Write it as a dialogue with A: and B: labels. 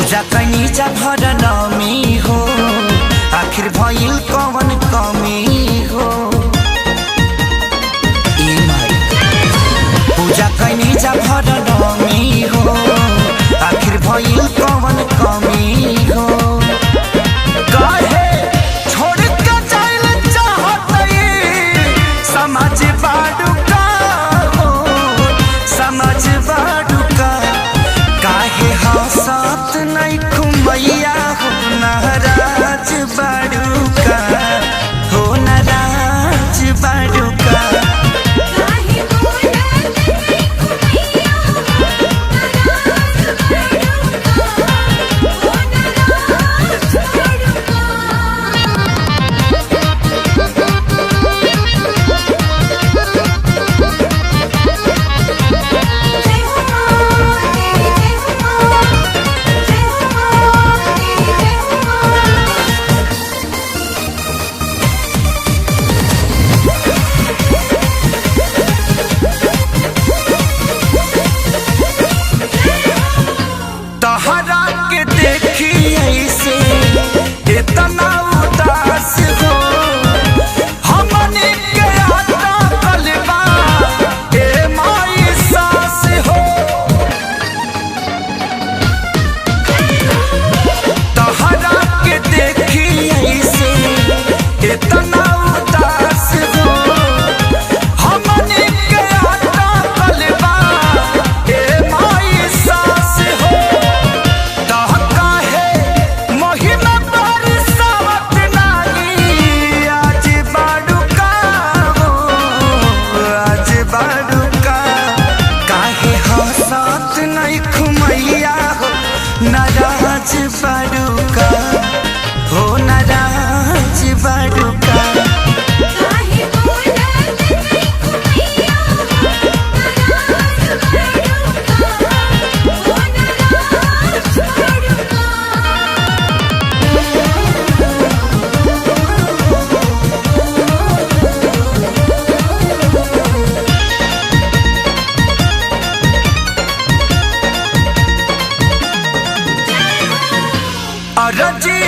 A: पूजा कैनी जा भर नमी हो, आखिर भइल कवन कमी हो। पूजा कैनी जा भर नमी हो, आखिर भइल कवन कमी हो। काहे छोड़ के जाइल चाहतई समाज बाडुका हो, समाज बाडुका। काहे हंसत नहीं खुमैया हो, नाराज बाडुका हो, नाराज बाडुका। तहरा के देखी ऐसे इतना उदास हो, हमने के आता कलबा ए माई सास हो। तहरा के देखी ऐसे इतना उदास हो, हमने के आता कलबा ए माई सास हो। हंसत नहीं खुमैया हो, नाराज बाडुका हो, नाराज बाडुका। रजी